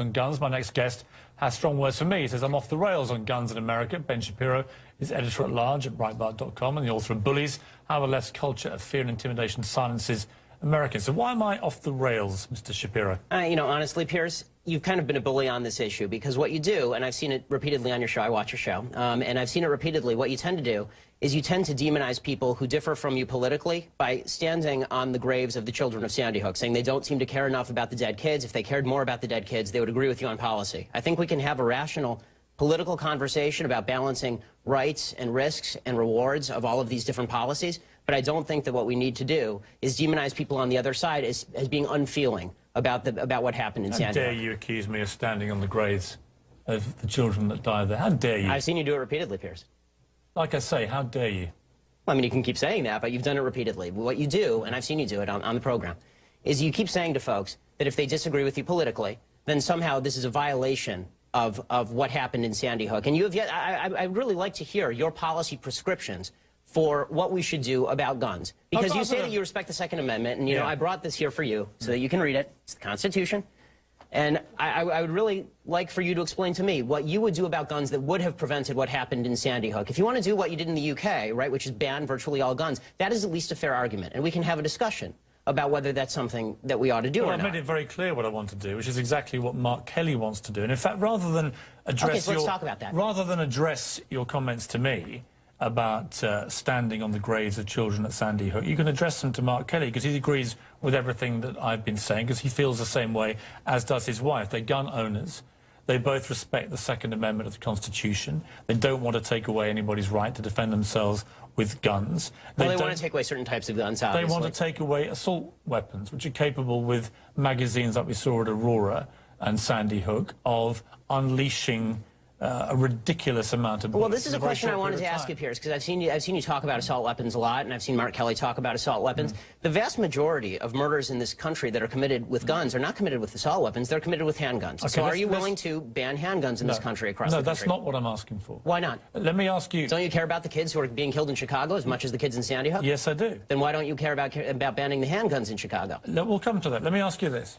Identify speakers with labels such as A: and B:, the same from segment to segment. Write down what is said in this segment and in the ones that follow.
A: debate on guns. My next guest has strong words for me. He says, I'm off the rails on guns in America. Ben Shapiro is editor-at-large at Breitbart.com and the author of Bullies, How the Left's Culture of Fear and Intimidation Silences Americans. So why am I off the rails, Mr. Shapiro?
B: You know, honestly, Piers, you've kind of been a bully on this issue because what you do, and I've seen it repeatedly on your show, I watch your show, and I've seen it repeatedly, what you tend to do is you tend to demonize people who differ from you politically by standing on the graves of the children of Sandy Hook, saying they don't seem to care enough about the dead kids. If they cared more about the dead kids, they would agree with you on policy. I think we can have a rational political conversation about balancing rights and risks and rewards of all of these different policies, but I don't think that what we need to do is demonize people on the other side as being unfeeling about what happened in Sandy Hook.
A: How dare you accuse me of standing on the graves of the children that died there? How dare you?
B: I've seen you do it repeatedly, Piers.
A: Like I say, how dare you?
B: Well, I mean, you can keep saying that, but you've done it repeatedly. What you do, and I've seen you do it on the program, is you keep saying to folks that if they disagree with you politically, then somehow this is a violation of what happened in Sandy Hook. And you have yet, I'd really like to hear your policy prescriptions for what we should do about guns. Because you say that you respect the Second Amendment, and, you know, I brought this here for you so that you can read it. It's the Constitution. And I would really like for you to explain to me what you would do about guns that would have prevented what happened in Sandy Hook. If you want to do what you did in the UK, right, which is ban virtually all guns, that is at least a fair argument. And we can have a discussion about whether that's something that we ought to do or not.
A: I've made it very clear what I want to do, which is exactly what Mark Kelly wants to do. And in fact, rather than address
B: let's talk about that.
A: Rather than address your comments to me about standing on the graves of children at Sandy Hook, you can address them to Mark Kelly, because he agrees with everything that I've been saying, because he feels the same way, as does his wife. They're gun owners. They both respect the Second Amendment of the Constitution. They don't want to take away anybody's right to defend themselves with guns.
B: Well, they want to take away certain types of guns, obviously.
A: They want to take away assault weapons, which are capable, with magazines like we saw at Aurora and Sandy Hook, of unleashing a ridiculous amount of bullets.
B: Well, this is a question I wanted to ask you, Piers, because I've seen you talk about assault weapons a lot, and I've seen Mark Kelly talk about assault weapons. The vast majority of murders in this country that are committed with guns are not committed with assault weapons, they're committed with handguns. Okay, so are you willing to ban handguns in this country across the country?
A: No, that's not what I'm asking for.
B: Why not?
A: Let me ask you...
B: Don't you care about the kids who are being killed in Chicago as much as the kids in Sandy Hook?
A: Yes, I do.
B: Then why don't you care about banning the handguns in Chicago?
A: We'll come to that. Let me ask you this.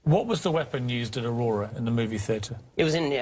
A: What was the weapon used at Aurora in the movie theatre?
B: It was an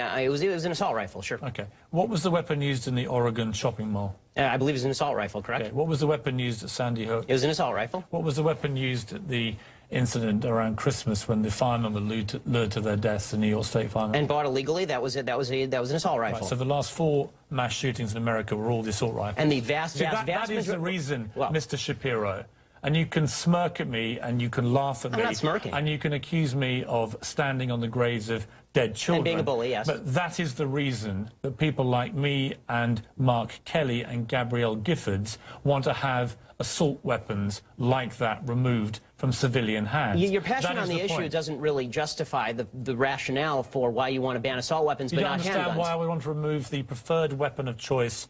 B: assault rifle, sure.
A: Okay. What was the weapon used in the Oregon shopping mall?
B: I believe it was an assault rifle, correct?
A: Okay. What was the weapon used at Sandy Hook?
B: It was an assault rifle.
A: What was the weapon used at the incident around Christmas when the firemen were lured to their deaths, the New York State firemen?
B: And bought illegally? That was an assault rifle.
A: Right, so the last 4 mass shootings in America were all the assault rifles.
B: And the vast
A: that is the reason, Mr. Shapiro. And you can smirk at me, and you can laugh at me.
B: I'm not smirking.
A: And you can accuse me of standing on the graves of dead children.
B: And being a bully, yes.
A: But that is the reason that people like me and Mark Kelly and Gabrielle Giffords want to have assault weapons like that removed from civilian hands.
B: Your passion on the issue doesn't really justify the rationale for why you want to ban assault weapons, but not handguns. You don't understand why
A: we want to remove the preferred weapon of choice,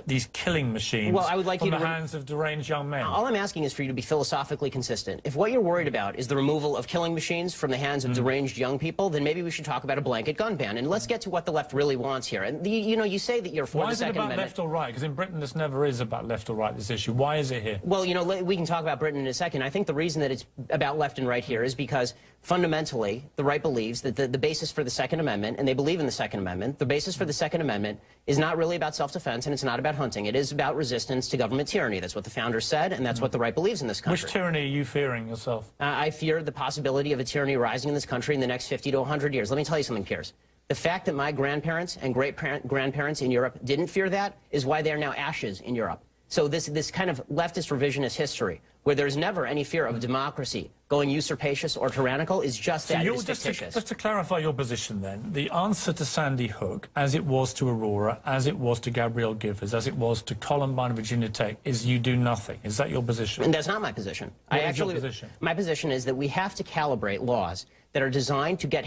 A: these killing machines, from the hands of deranged young men.
B: All I'm asking is for you to be philosophically consistent. If what you're worried about is the removal of killing machines from the hands of deranged young people, then maybe we should talk about a blanket gun ban. And let's get to what the left really wants here. And you know, you say that you're for the Second Amendment.
A: Why is it about left or right? Because in Britain this never is about left or right, this issue. Why is it here?
B: Well, you know, we can talk about Britain in a second. I think the reason that it's about left and right here is because fundamentally the right believes that the basis for the Second Amendment, and they believe in the Second Amendment, the basis for the Second Amendment is not really about self-defense and it's not about hunting. It is about resistance to government tyranny. That's what the founders said, and that's what the right believes in this country.
A: Which tyranny are you fearing yourself?
B: I fear the possibility of a tyranny rising in this country in the next 50 to 100 years. Let me tell you something, Piers. The fact that my grandparents and great-grandparents in Europe didn't fear that is why they are now ashes in Europe. So this kind of leftist revisionist history, where there's never any fear of democracy going usurpacious or tyrannical, is just that. It's fictitious.
A: Just to clarify your position then, the answer to Sandy Hook, as it was to Aurora, as it was to Gabrielle Giffords, as it was to Columbine and Virginia Tech, is you do nothing. Is that your position?
B: And that's not my position.
A: What is your position?
B: My position is that we have to calibrate laws that are designed to get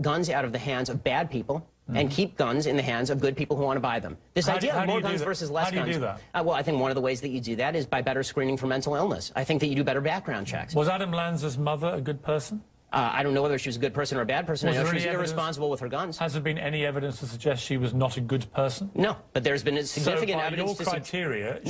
B: guns out of the hands of bad people, and keep guns in the hands of good people who want to buy them. This idea of more guns versus less guns.
A: How do you do that?
B: Well, I think one of the ways that you do that is by better screening for mental illness. I think that you do better background checks.
A: Was Adam Lanza's mother a good person?
B: I don't know whether she was a good person or a bad person. I know she was irresponsible with her guns.
A: Has there been any evidence to suggest she was not a good person?
B: No, but there's been significant evidence.
A: So by your criteria,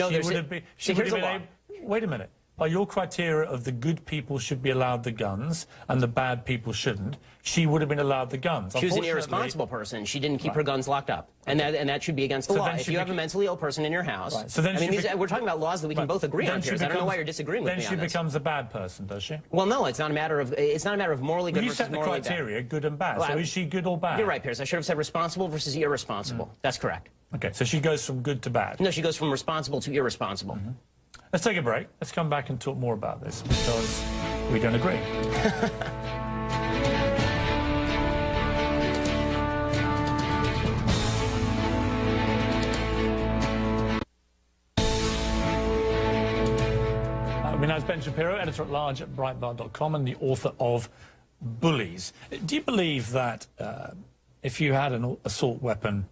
B: she would have
A: been able... Wait a minute. by your criteria of the good people should be allowed the guns and the bad people shouldn't, she would have been allowed the guns.
B: She was an irresponsible person. She didn't keep her guns locked up. And that should be against the law. If you have a mentally ill person in your house,
A: so then
B: we're talking about laws that we can both agree on, Piers. I don't know why you're disagreeing with me on this.
A: Then she becomes a bad person, does she?
B: Well, no, it's not a matter of morally good versus morally bad.
A: You set the criteria, good and bad. So is she good or bad?
B: You're right, Piers. I should have said responsible versus irresponsible. That's correct.
A: Okay, so she goes from good to bad.
B: No, she goes from responsible to irresponsible.
A: Let's take a break. Let's come back and talk more about this because we don't agree. It's Ben Shapiro, editor-at-large at Breitbart.com and the author of Bullies. Do you believe that if you had an assault weapon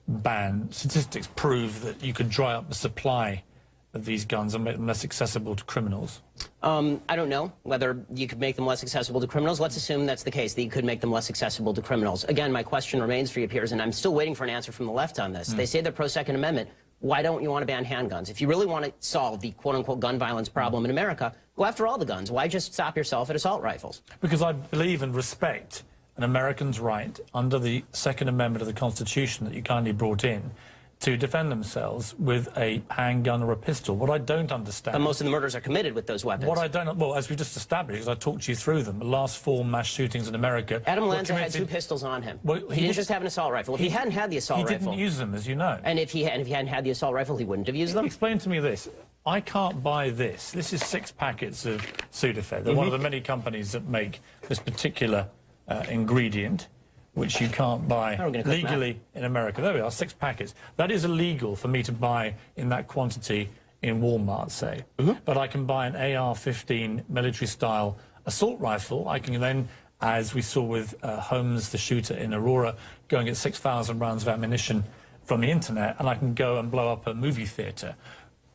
A: ban, statistics prove that you could dry up the supply of these guns and make them less accessible to criminals?
B: I don't know whether you could make them less accessible to criminals. Let's assume that's the case, that you could make them less accessible to criminals. Again, my question remains for you, Piers, and I'm still waiting for an answer from the left on this. They say they're pro-Second Amendment. Why don't you want to ban handguns? If you really want to solve the quote-unquote gun violence problem in America, go after all the guns. Why just stop yourself at assault rifles?
A: Because I believe and respect an American's right under the Second Amendment of the Constitution that you kindly brought in to defend themselves with a handgun or a pistol. What I don't understand...
B: But most of the murders are committed with those weapons.
A: What I don't... Well, as we just established, because I talked you through them, the last 4 mass shootings in America...
B: Adam Lanza had 2 pistols on him. Well, he didn't just have an assault rifle. If he hadn't had the assault rifle...
A: He didn't use them, as you know.
B: And if he hadn't had the assault rifle, he wouldn't have used them?
A: Explain to me this. I can't buy this. This is 6 packets of Sudafed. They're one of the many companies that make this particular ingredient, which you can't buy legally in America. There we are, 6 packets. That is illegal for me to buy in that quantity in Walmart, say. But I can buy an AR-15 military-style assault rifle. I can then, as we saw with Holmes, the shooter in Aurora, go and get 6,000 rounds of ammunition from the internet, and I can go and blow up a movie theatre.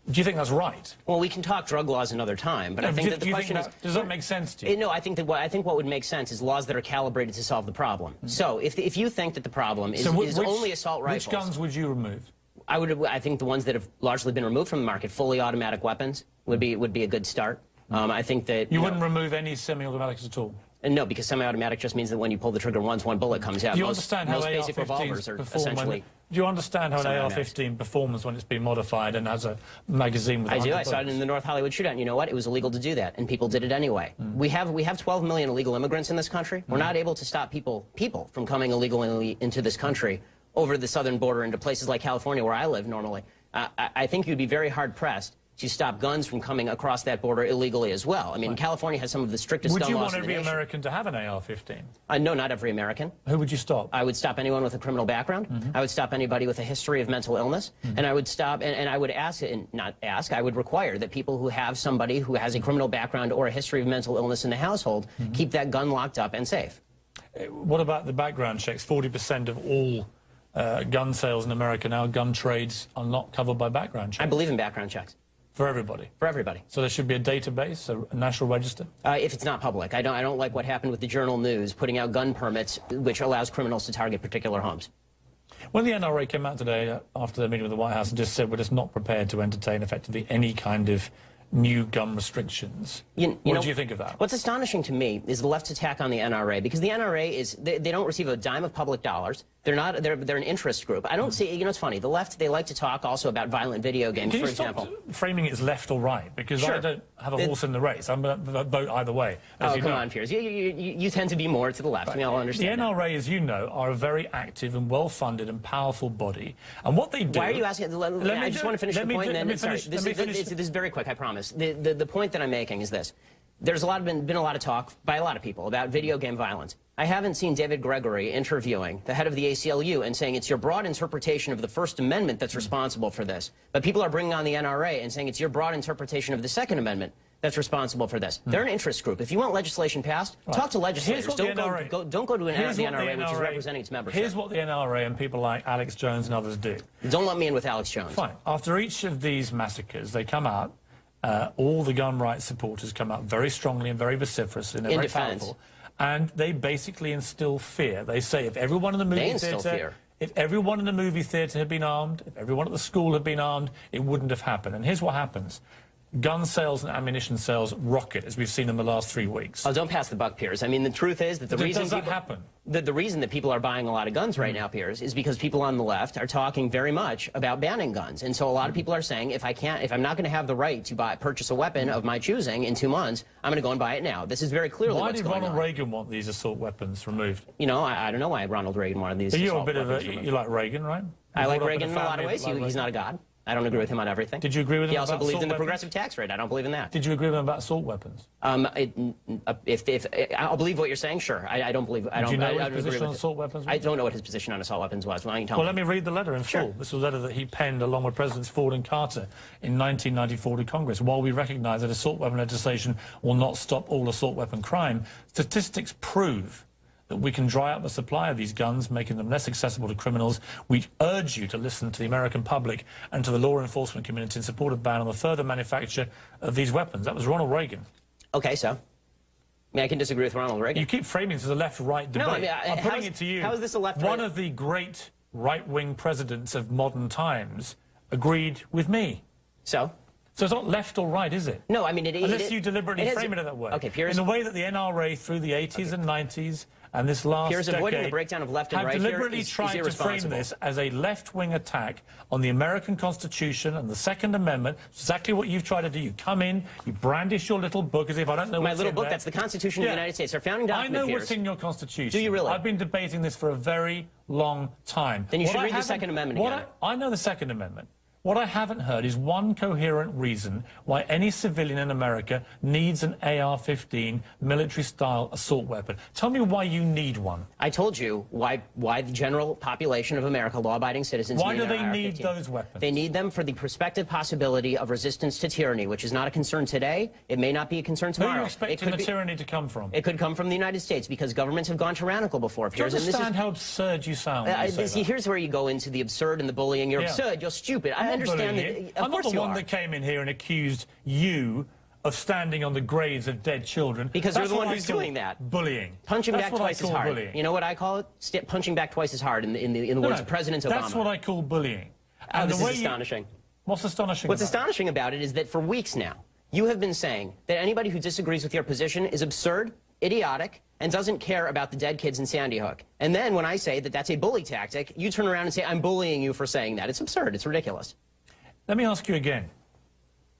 A: Do you think that's right?
B: Well, we can talk drug laws another time, but I think that the question is...
A: Does that make sense to you?
B: No, I think what would make sense is laws that are calibrated to solve the problem. So if you think that the problem is only assault rifles...
A: Which guns would you remove?
B: I think the ones that have largely been removed from the market, fully automatic weapons, would be a good start. I think that...
A: You wouldn't remove any semi-automatics at all?
B: No, because semi-automatic just means that when you pull the trigger once, 1 bullet comes out.
A: Do you understand how
B: basic revolvers are essentially...
A: Do you understand how an AR-15 performs when it's been modified and has a magazine with 100 bullets?
B: I saw it in the North Hollywood shootout. And you know what? It was illegal to do that, and people did it anyway. We have 12 million illegal immigrants in this country. We're not able to stop people from coming illegally into this country over the southern border into places like California, where I live normally. I think you'd be very hard-pressed to stop guns from coming across that border illegally as well. I mean, California has some of the strictest gun laws in the nation.
A: Would you want every American to have an AR-15?
B: No, not every American.
A: Who would you stop?
B: I would stop anyone with a criminal background. I would stop anybody with a history of mental illness. And I would stop, and I would ask, and not ask, I would require that people who have somebody who has a criminal background or a history of mental illness in the household keep that gun locked up and safe.
A: What about the background checks? 40% of all gun sales in America now, gun trades, are not covered by background checks.
B: I believe in background checks.
A: For everybody? For everybody. So there should be a database, a national register?
B: If it's not public. I don't like what happened with the Journal News putting out gun permits, which allows criminals to target particular homes.
A: When the NRA came out today after their meeting with the White House and just said we're just not prepared to entertain effectively any kind of new gun restrictions. What do you think of that?
B: What's astonishing to me is the left's attack on the NRA, because the NRA is, they don't receive a dime of public dollars. They're an interest group. I don't see, it's funny, the left, they like to talk also about violent video games, for example.
A: Can you stop framing it as left or right? Because I don't have a horse in the race. I'm going to vote either way.
B: Come on, Piers. You tend to be more to the left. We all understand
A: the NRA, as you know, are a very active and well-funded and powerful body. And what they do...
B: Why are you asking... I just want to finish the point, and then... Sorry, this is very quick, I promise. The point that I'm making is this. There's been a lot of talk by a lot of people about video game violence. I haven't seen David Gregory interviewing the head of the ACLU and saying it's your broad interpretation of the First Amendment that's responsible for this. But people are bringing on the NRA and saying it's your broad interpretation of the Second Amendment that's responsible for this. They're an interest group. If you want legislation passed, talk to legislators. Don't go to the NRA, which is representing its membership.
A: Here's what the NRA and people like Alex Jones and others do.
B: Don't let me in with Alex Jones.
A: Fine. After each of these massacres, they come out, all the gun rights supporters come out very strongly and very vociferous and very powerful. And they basically instill fear. They say if everyone in the movie theatre... If everyone in the movie theatre had been armed, if everyone at the school had been armed, it wouldn't have happened. And here's what happens. gun sales and ammunition sales rocket, as we've seen in the last 3 weeks.
B: Oh, don't pass the buck, Piers. I mean, the truth is that the reason
A: does that happen?
B: The reason that people are buying a lot of guns right now, Piers, is because people on the left are talking very much about banning guns. And so a lot of people are saying, if I'm not going to have the right to purchase a weapon of my choosing in 2 months, I'm going to go and buy it now. This is very clearly what's going on.
A: Why did Ronald Reagan want these assault weapons removed?
B: You know, I don't know why Ronald Reagan wanted these assault weapons removed.
A: You like Reagan, right?
B: I like Reagan in a lot of ways. He's not a god. I don't agree with him on everything.
A: Did you agree with him?
B: He also
A: about
B: believed in the
A: weapons?
B: progressive tax rate. I don't believe in that.
A: Did you agree with him about assault weapons?
B: If I'll believe what you're saying, sure. I don't believe. I don't.
A: Do you know
B: I
A: what
B: don't
A: his
B: agree
A: position on
B: with
A: assault weapons was?
B: I don't know what his position on assault weapons was. Why don't you tell me?
A: Well, let me read the letter in full.
B: Sure.
A: This was a letter that he penned along with Presidents Ford and Carter in 1994 to Congress. While we recognize that assault weapon legislation will not stop all assault weapon crime, statistics prove that we can dry up the supply of these guns, making them less accessible to criminals. We urge you to listen to the American public and to the law enforcement community in support of ban on the further manufacture of these weapons. That was Ronald Reagan.
B: Okay, so? I mean, I can disagree with Ronald Reagan.
A: You keep framing this as a left-right debate.
B: No, I mean,
A: I'm putting it to you.
B: How is this a left-right?
A: One of the great right-wing presidents of modern times agreed with me.
B: So
A: it's not left or right, is it?
B: No, I mean,
A: unless you deliberately frame it that way.
B: Okay, Piers.
A: In the way that the NRA through the 80s and 90s and this last
B: Piers, avoiding the breakdown of left and right
A: have deliberately
B: here is
A: tried to frame this as a left-wing attack on the American Constitution and the Second Amendment. Exactly what you've tried to do. You come in, you brandish your little book as if I don't know what's in
B: my little book.
A: there.
B: That's the Constitution of the United States, our founding document.
A: I know
B: Piers.
A: what's in your Constitution.
B: Do you really?
A: I've been debating this for a very long time.
B: Then you should read the Second Amendment again.
A: I know the Second Amendment. What I haven't heard is one coherent reason why any civilian in America needs an AR-15 military-style assault weapon. Tell me why you need one.
B: I told you why the general population of America, law-abiding citizens,
A: why
B: need
A: do they
B: an
A: need
B: AR-15.
A: those weapons?
B: They need them for the prospective possibility of resistance to tyranny, which is not a concern today. It may not be a concern tomorrow.
A: Where are you expecting the tyranny to come from?
B: It could come from the United States because governments have gone tyrannical before.
A: Do you understand how absurd you sound when you say that?
B: Here's where you go into the absurd and the bullying. You're absurd. You're stupid. I understand that.
A: I'm not the one that came in here and accused you of standing on the graves of dead children.
B: Because you're the one who's doing that.
A: Bullying.
B: Punching back twice as hard.
A: Bullying.
B: You know what I call it? Punching back twice as hard in the words of President Obama.
A: That's what I call bullying.
B: And this is astonishing.
A: What's astonishing
B: What's astonishing about it is that for weeks now, you have been saying that anybody who disagrees with your position is absurd, idiotic, and doesn't care about the dead kids in Sandy Hook. And then when I say that that's a bully tactic, you turn around and say, I'm bullying you for saying that. It's absurd. It's ridiculous.
A: Let me ask you again.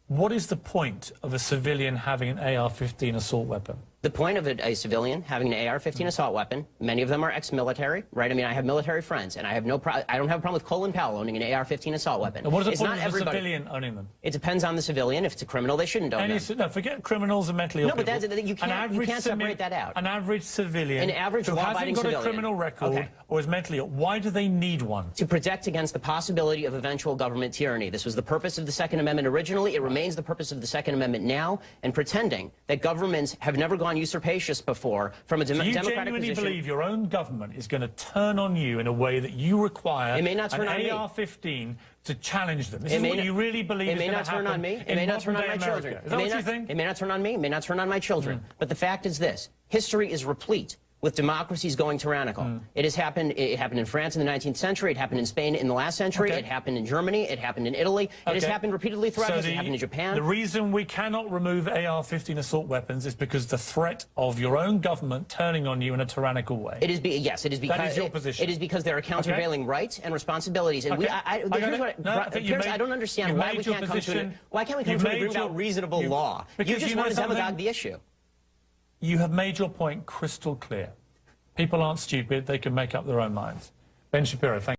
A: What is the point of a civilian having an AR-15 assault weapon?
B: The point of a civilian having an AR-15 assault weapon, many of them are ex-military, right? I mean, I have military friends, and I don't have a problem with Colin Powell owning an AR-15 assault weapon.
A: And what is the point of a civilian owning them?
B: It depends on the civilian. If it's a criminal, they shouldn't own them.
A: No, forget criminals and mentally ill people.
B: No, but you can't separate that out.
A: An average civilian who hasn't got a criminal record or is mentally ill, why do they need one?
B: To protect against the possibility of eventual government tyranny. This was the purpose of the Second Amendment originally. It remains the purpose of the Second Amendment now. And pretending that governments have never gone usurpacious before from a democratic position.
A: Do you genuinely believe your own government is going to turn on you in a way that you require
B: an
A: AR-15 to challenge them? This is what you really believe is going to happen.
B: It may not turn on me. It may not turn on my children.
A: Is that what you think?
B: It may not turn on me. It may not turn on my children. But the fact is this. History is replete with democracies going tyrannical. It has happened. It happened in France in the 19th century. It happened in Spain in the last century. It happened in Germany. It happened in Italy. It has happened repeatedly throughout history. It happened in Japan.
A: The reason we cannot remove AR-15 assault weapons is because the threat of your own government turning on you in a tyrannical way.
B: Yes, it is because
A: that is your position.
B: It is because there are countervailing rights and responsibilities. And Piers, I don't understand why we can't come to why can't we come to an agreement about reasonable law? You just want to demagogue the issue.
A: You have made your point crystal clear. People aren't stupid. They can make up their own minds. Ben Shapiro, thank you.